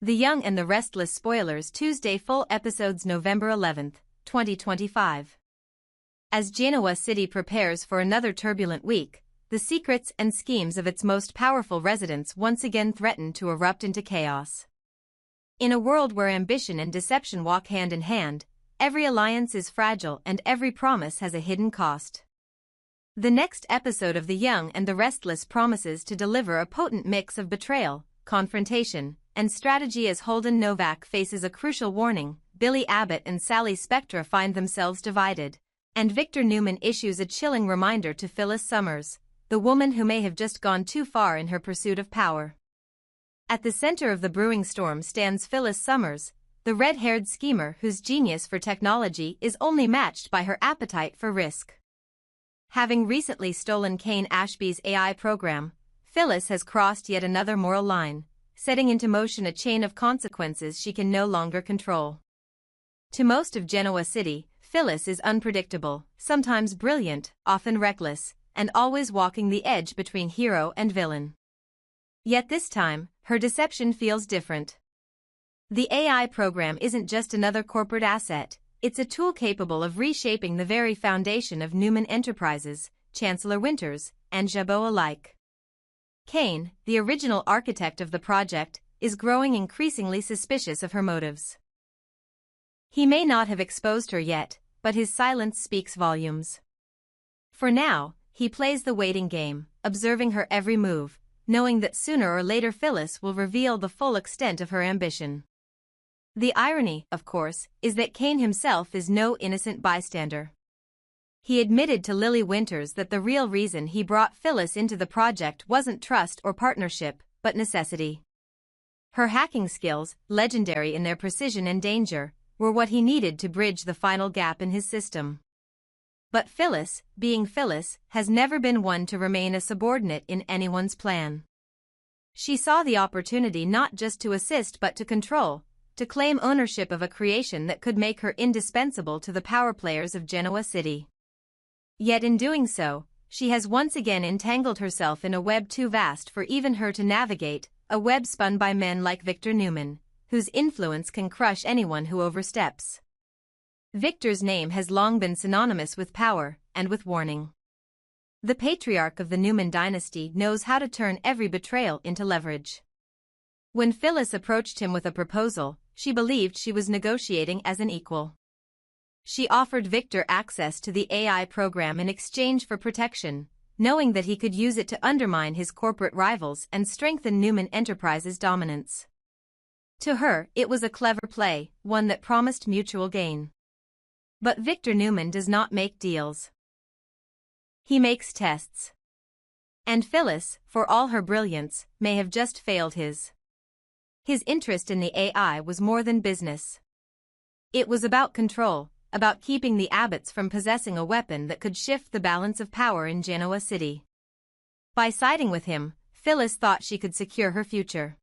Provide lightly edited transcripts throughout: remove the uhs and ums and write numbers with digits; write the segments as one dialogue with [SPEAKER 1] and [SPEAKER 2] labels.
[SPEAKER 1] The Young and the Restless spoilers Tuesday full episodes November 11, 2025. As Genoa City prepares for another turbulent week, the secrets and schemes of its most powerful residents once again threaten to erupt into chaos. In a world where ambition and deception walk hand in hand, every alliance is fragile and every promise has a hidden cost. The next episode of The Young and the Restless promises to deliver a potent mix of betrayal, confrontation, and strategy as Holden Novak faces a crucial warning. Billy Abbott and Sally Spectra find themselves divided, and Victor Newman issues a chilling reminder to Phyllis Summers, the woman who may have just gone too far in her pursuit of power. At the center of the brewing storm stands Phyllis Summers, the red-haired schemer whose genius for technology is only matched by her appetite for risk. Having recently stolen Kane Ashby's AI program, Phyllis has crossed yet another moral line, setting into motion a chain of consequences she can no longer control. To most of Genoa City, Phyllis is unpredictable, sometimes brilliant, often reckless, and always walking the edge between hero and villain. Yet this time, her deception feels different. The AI program isn't just another corporate asset, it's a tool capable of reshaping the very foundation of Newman Enterprises, Chancellor Winters, and Jabot alike. Kane, the original architect of the project, is growing increasingly suspicious of her motives. He may not have exposed her yet, but his silence speaks volumes. For now, he plays the waiting game, observing her every move, knowing that sooner or later Phyllis will reveal the full extent of her ambition. The irony, of course, is that Kane himself is no innocent bystander. He admitted to Lily Winters that the real reason he brought Phyllis into the project wasn't trust or partnership, but necessity. Her hacking skills, legendary in their precision and danger, were what he needed to bridge the final gap in his system. But Phyllis, being Phyllis, has never been one to remain a subordinate in anyone's plan. She saw the opportunity not just to assist but to control, to claim ownership of a creation that could make her indispensable to the power players of Genoa City. Yet in doing so, she has once again entangled herself in a web too vast for even her to navigate, a web spun by men like Victor Newman, whose influence can crush anyone who oversteps. Victor's name has long been synonymous with power and with warning. The patriarch of the Newman dynasty knows how to turn every betrayal into leverage. When Phyllis approached him with a proposal, she believed she was negotiating as an equal. She offered Victor access to the AI program in exchange for protection, knowing that he could use it to undermine his corporate rivals and strengthen Newman Enterprises' dominance. To her, it was a clever play, one that promised mutual gain. But Victor Newman does not make deals. He makes tests. And Phyllis, for all her brilliance, may have just failed his. His interest in the AI was more than business. It was about control, about keeping the Abbotts from possessing a weapon that could shift the balance of power in Genoa City. By siding with him, Phyllis thought she could secure her future.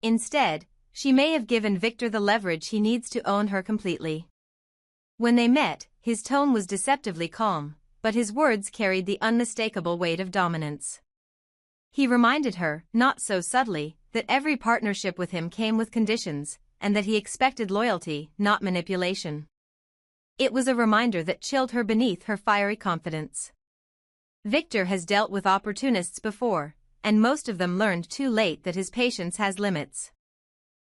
[SPEAKER 1] Instead, she may have given Victor the leverage he needs to own her completely. When they met, his tone was deceptively calm, but his words carried the unmistakable weight of dominance. He reminded her, not so subtly, that every partnership with him came with conditions, and that he expected loyalty, not manipulation. It was a reminder that chilled her beneath her fiery confidence. Victor has dealt with opportunists before, and most of them learned too late that his patience has limits.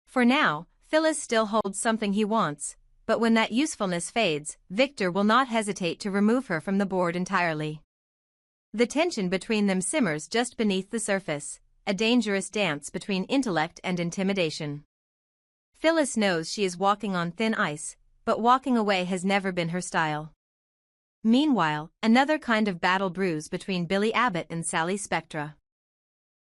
[SPEAKER 1] For now, Phyllis still holds something he wants, but when that usefulness fades, Victor will not hesitate to remove her from the board entirely. The tension between them simmers just beneath the surface, a dangerous dance between intellect and intimidation. Phyllis knows she is walking on thin ice, but walking away has never been her style. Meanwhile, another kind of battle brews between Billy Abbott and Sally Spectra.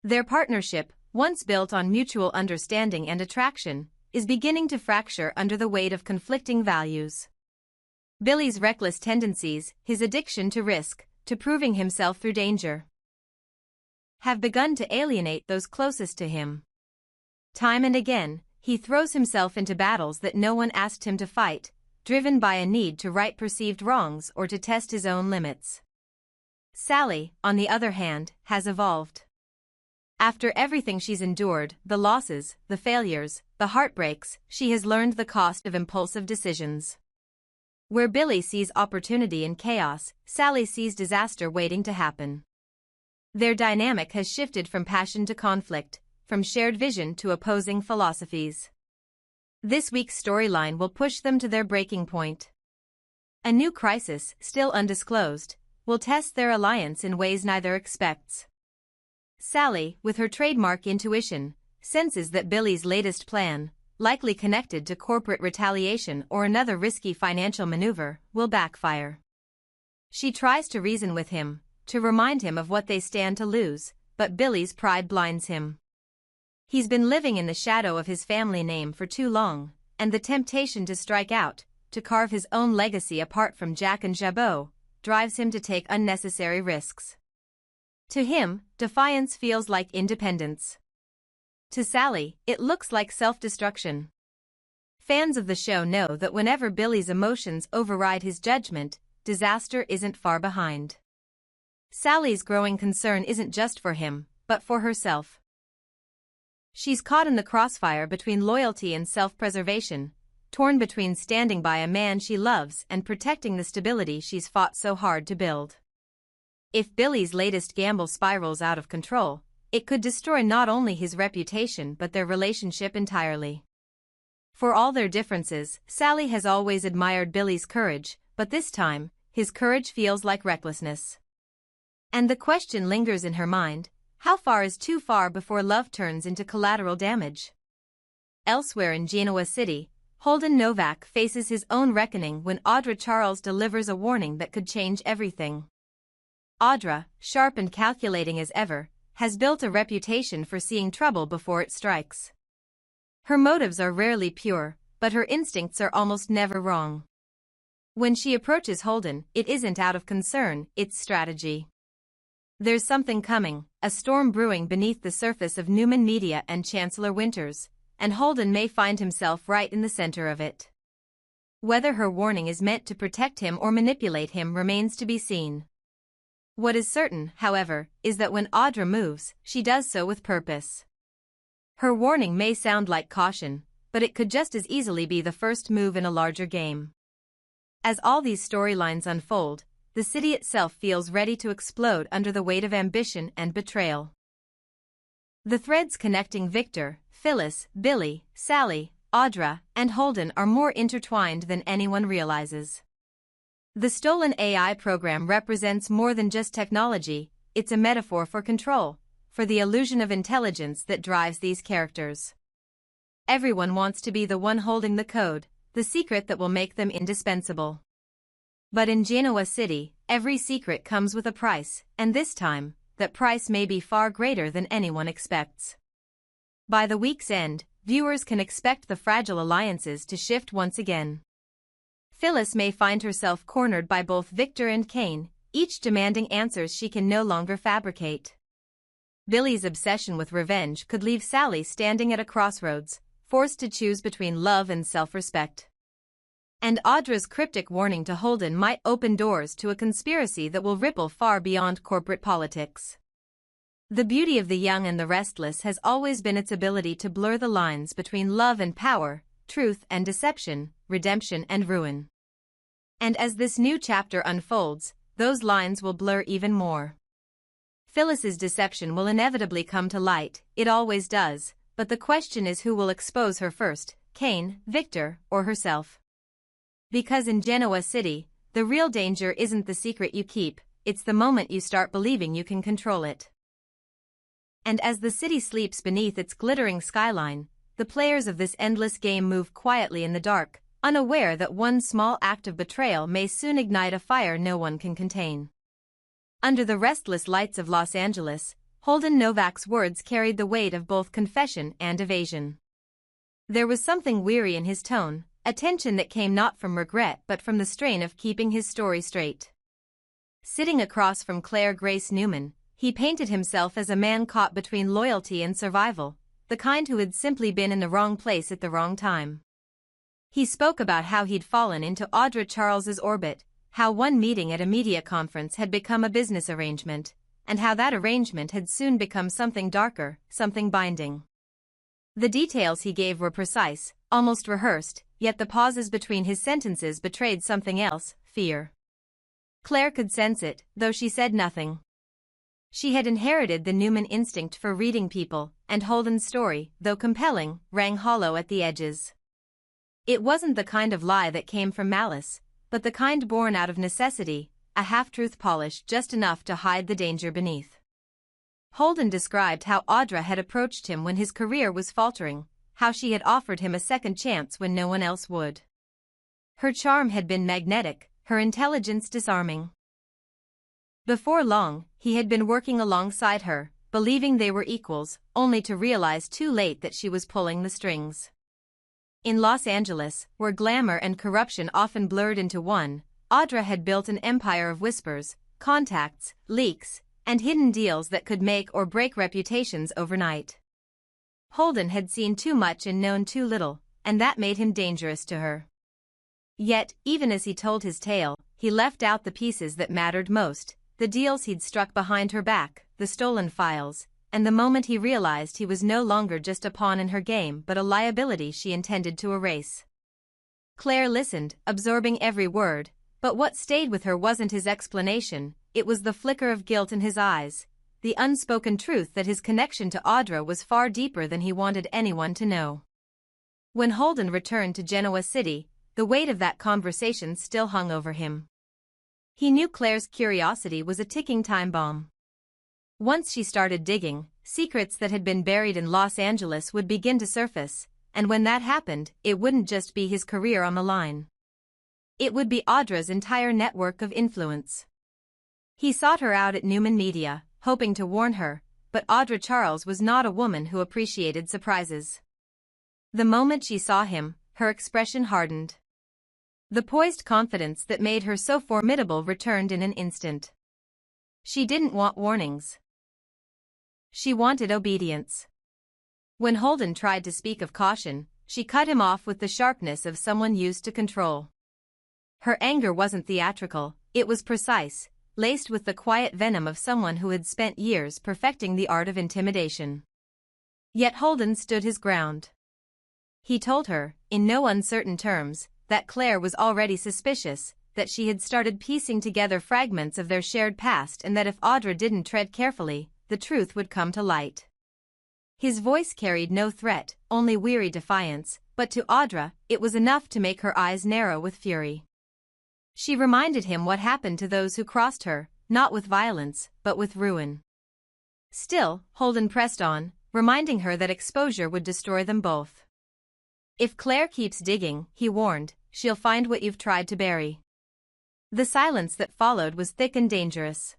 [SPEAKER 1] Their partnership, once built on mutual understanding and attraction, is beginning to fracture under the weight of conflicting values. Billy's reckless tendencies, his addiction to risk, to proving himself through danger, have begun to alienate those closest to him. Time and again, he throws himself into battles that no one asked him to fight, driven by a need to right perceived wrongs or to test his own limits. Sally, on the other hand, has evolved. After everything she's endured, the losses, the failures, the heartbreaks, she has learned the cost of impulsive decisions. Where Billy sees opportunity in chaos, Sally sees disaster waiting to happen. Their dynamic has shifted from passion to conflict, from shared vision to opposing philosophies. This week's storyline will push them to their breaking point. A new crisis, still undisclosed, will test their alliance in ways neither expects. Sally, with her trademark intuition, senses that Billy's latest plan, likely connected to corporate retaliation or another risky financial maneuver, will backfire. She tries to reason with him, to remind him of what they stand to lose, but Billy's pride blinds him. He's been living in the shadow of his family name for too long, and the temptation to strike out, to carve his own legacy apart from Jack and Jabot, drives him to take unnecessary risks. To him, defiance feels like independence. To Sally, it looks like self-destruction. Fans of the show know that whenever Billy's emotions override his judgment, disaster isn't far behind. Sally's growing concern isn't just for him, but for herself. She's caught in the crossfire between loyalty and self-preservation, torn between standing by a man she loves and protecting the stability she's fought so hard to build. If Billy's latest gamble spirals out of control, it could destroy not only his reputation but their relationship entirely. For all their differences, Sally has always admired Billy's courage, but this time, his courage feels like recklessness. And the question lingers in her mind, how far is too far before love turns into collateral damage? Elsewhere in Genoa City, Holden Novak faces his own reckoning when Audra Charles delivers a warning that could change everything. Audra, sharp and calculating as ever, has built a reputation for seeing trouble before it strikes. Her motives are rarely pure, but her instincts are almost never wrong. When she approaches Holden, it isn't out of concern, it's strategy. There's something coming, a storm brewing beneath the surface of Newman Media and Chancellor Winters, and Holden may find himself right in the center of it. Whether her warning is meant to protect him or manipulate him remains to be seen. What is certain, however, is that when Audra moves, she does so with purpose. Her warning may sound like caution, but it could just as easily be the first move in a larger game. As all these storylines unfold, the city itself feels ready to explode under the weight of ambition and betrayal. The threads connecting Victor, Phyllis, Billy, Sally, Audra, and Holden are more intertwined than anyone realizes. The stolen AI program represents more than just technology, it's a metaphor for control, for the illusion of intelligence that drives these characters. Everyone wants to be the one holding the code, the secret that will make them indispensable. But in Genoa City, every secret comes with a price, and this time, that price may be far greater than anyone expects. By the week's end, viewers can expect the fragile alliances to shift once again. Phyllis may find herself cornered by both Victor and Kane, each demanding answers she can no longer fabricate. Billy's obsession with revenge could leave Sally standing at a crossroads, forced to choose between love and self-respect. And Audra's cryptic warning to Holden might open doors to a conspiracy that will ripple far beyond corporate politics. The beauty of The Young and the Restless has always been its ability to blur the lines between love and power, truth and deception, redemption and ruin. And as this new chapter unfolds, those lines will blur even more. Phyllis's deception will inevitably come to light, it always does, but the question is who will expose her first, Kane, Victor, or herself? Because in Genoa City, the real danger isn't the secret you keep, it's the moment you start believing you can control it. And as the city sleeps beneath its glittering skyline, the players of this endless game move quietly in the dark, unaware that one small act of betrayal may soon ignite a fire no one can contain. Under the restless lights of Los Angeles, Holden Novak's words carried the weight of both confession and evasion. There was something weary in his tone, a tension that came not from regret but from the strain of keeping his story straight. Sitting across from Claire Grace Newman, he painted himself as a man caught between loyalty and survival, the kind who had simply been in the wrong place at the wrong time. He spoke about how he'd fallen into Audra Charles's orbit, how one meeting at a media conference had become a business arrangement, and how that arrangement had soon become something darker, something binding. The details he gave were precise, almost rehearsed, yet the pauses between his sentences betrayed something else, fear. Claire could sense it, though she said nothing. She had inherited the Newman instinct for reading people, and Holden's story, though compelling, rang hollow at the edges. It wasn't the kind of lie that came from malice, but the kind born out of necessity, a half-truth polished just enough to hide the danger beneath. Holden described how Audra had approached him when his career was faltering, how she had offered him a second chance when no one else would. Her charm had been magnetic, her intelligence disarming. Before long, he had been working alongside her, believing they were equals, only to realize too late that she was pulling the strings. In Los Angeles, where glamour and corruption often blurred into one, Audra had built an empire of whispers, contacts, leaks, and hidden deals that could make or break reputations overnight. Holden had seen too much and known too little, and that made him dangerous to her. Yet, even as he told his tale, he left out the pieces that mattered most, the deals he'd struck behind her back, the stolen files, and the moment he realized he was no longer just a pawn in her game but a liability she intended to erase. Claire listened, absorbing every word, but what stayed with her wasn't his explanation, it was the flicker of guilt in his eyes, the unspoken truth that his connection to Audra was far deeper than he wanted anyone to know. When Holden returned to Genoa City, the weight of that conversation still hung over him. He knew Claire's curiosity was a ticking time bomb. Once she started digging, secrets that had been buried in Los Angeles would begin to surface, and when that happened, it wouldn't just be his career on the line. It would be Audra's entire network of influence. He sought her out at Newman Media, hoping to warn her, but Audra Charles was not a woman who appreciated surprises. The moment she saw him, her expression hardened. The poised confidence that made her so formidable returned in an instant. She didn't want warnings. She wanted obedience. When Holden tried to speak of caution, she cut him off with the sharpness of someone used to control. Her anger wasn't theatrical, it was precise, laced with the quiet venom of someone who had spent years perfecting the art of intimidation. Yet Holden stood his ground. He told her, in no uncertain terms, that Claire was already suspicious, that she had started piecing together fragments of their shared past and that if Audra didn't tread carefully, the truth would come to light. His voice carried no threat, only weary defiance, but to Audra, it was enough to make her eyes narrow with fury. She reminded him what happened to those who crossed her, not with violence, but with ruin. Still, Holden pressed on, reminding her that exposure would destroy them both. If Claire keeps digging, he warned, she'll find what you've tried to bury. The silence that followed was thick and dangerous.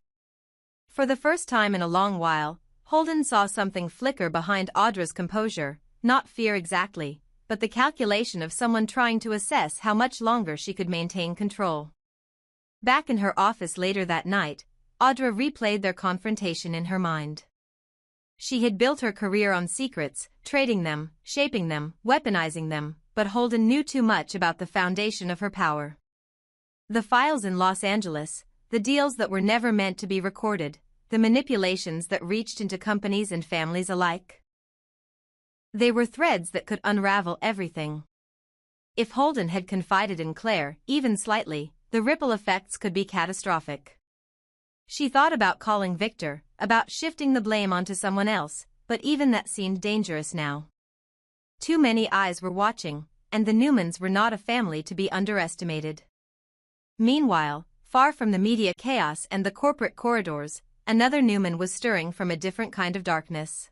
[SPEAKER 1] For the first time in a long while, Holden saw something flicker behind Audra's composure, not fear exactly, but the calculation of someone trying to assess how much longer she could maintain control. Back in her office later that night, Audra replayed their confrontation in her mind. She had built her career on secrets, trading them, shaping them, weaponizing them, but Holden knew too much about the foundation of her power. The files in Los Angeles, the deals that were never meant to be recorded, the manipulations that reached into companies and families alike. They were threads that could unravel everything. If Holden had confided in Claire, even slightly, the ripple effects could be catastrophic. She thought about calling Victor, about shifting the blame onto someone else, but even that seemed dangerous now. Too many eyes were watching, and the Newmans were not a family to be underestimated. Meanwhile, far from the media chaos and the corporate corridors, another Newman was stirring from a different kind of darkness.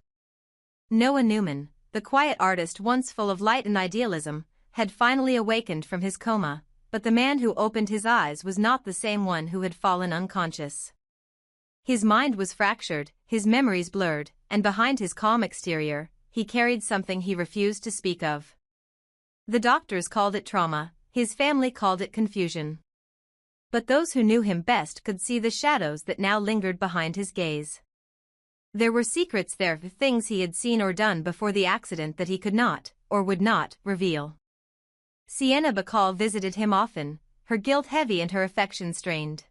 [SPEAKER 1] Noah Newman, the quiet artist once full of light and idealism, had finally awakened from his coma, but the man who opened his eyes was not the same one who had fallen unconscious. His mind was fractured, his memories blurred, and behind his calm exterior, he carried something he refused to speak of. The doctors called it trauma, his family called it confusion. But those who knew him best could see the shadows that now lingered behind his gaze. There were secrets there, things he had seen or done before the accident that he could not, or would not, reveal. Sienna Bacall visited him often, her guilt heavy and her affection strained.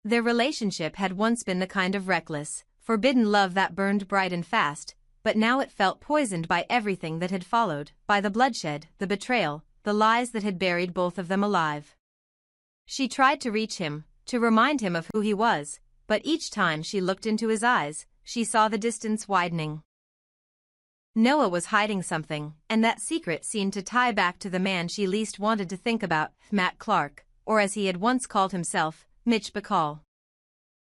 [SPEAKER 1] Their relationship had once been the kind of reckless, forbidden love that burned bright and fast, but now it felt poisoned by everything that had followed, by the bloodshed, the betrayal, the lies that had buried both of them alive. She tried to reach him, to remind him of who he was, but each time she looked into his eyes, she saw the distance widening. Noah was hiding something, and that secret seemed to tie back to the man she least wanted to think about, Matt Clark, or as he had once called himself, Mitch Bacall.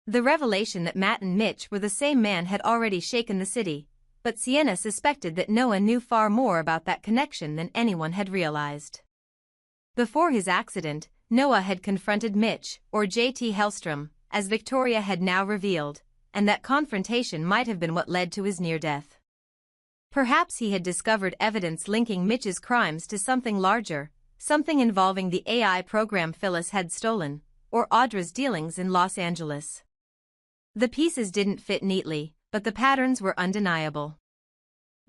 [SPEAKER 1] The revelation that Matt and Mitch were the same man had already shaken the city, but Sienna suspected that Noah knew far more about that connection than anyone had realized. Before his accident, Noah had confronted Mitch, or J.T. Hellstrom, as Victoria had now revealed, and that confrontation might have been what led to his near death. Perhaps he had discovered evidence linking Mitch's crimes to something larger, something involving the AI program Phyllis had stolen, or Audra's dealings in Los Angeles. The pieces didn't fit neatly, but the patterns were undeniable.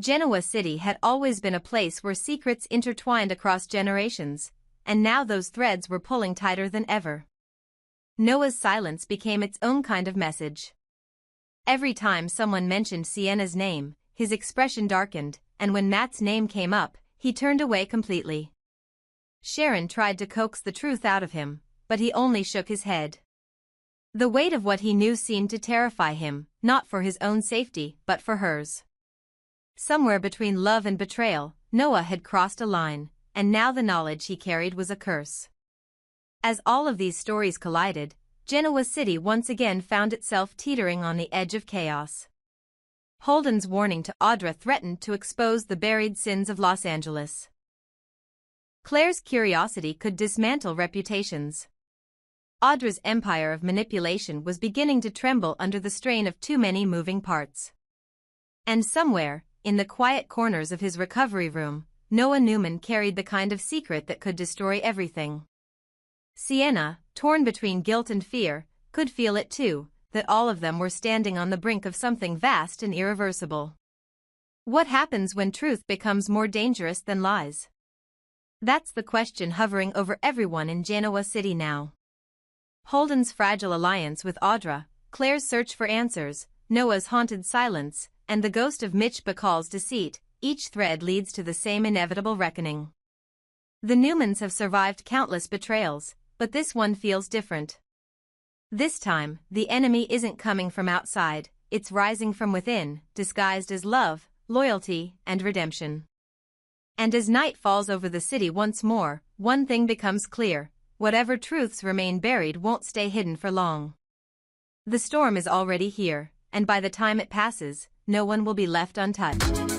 [SPEAKER 1] Genoa City had always been a place where secrets intertwined across generations, and now those threads were pulling tighter than ever. Noah's silence became its own kind of message. Every time someone mentioned Sienna's name, his expression darkened, and when Matt's name came up, he turned away completely. Sharon tried to coax the truth out of him, but he only shook his head. The weight of what he knew seemed to terrify him, not for his own safety, but for hers. Somewhere between love and betrayal, Noah had crossed a line, and now the knowledge he carried was a curse. As all of these stories collided, Genoa City once again found itself teetering on the edge of chaos. Holden's warning to Audra threatened to expose the buried sins of Los Angeles. Claire's curiosity could dismantle reputations. Audra's empire of manipulation was beginning to tremble under the strain of too many moving parts. And somewhere, in the quiet corners of his recovery room, Noah Newman carried the kind of secret that could destroy everything. Sienna, torn between guilt and fear, could feel it too, that all of them were standing on the brink of something vast and irreversible. What happens when truth becomes more dangerous than lies? That's the question hovering over everyone in Genoa City now. Holden's fragile alliance with Audra, Claire's search for answers, Noah's haunted silence, and the ghost of Mitch Bacall's deceit, each thread leads to the same inevitable reckoning. The Newmans have survived countless betrayals, but this one feels different. This time, the enemy isn't coming from outside, it's rising from within, disguised as love, loyalty, and redemption. And as night falls over the city once more, one thing becomes clear: whatever truths remain buried won't stay hidden for long. The storm is already here, and by the time it passes, no one will be left untouched.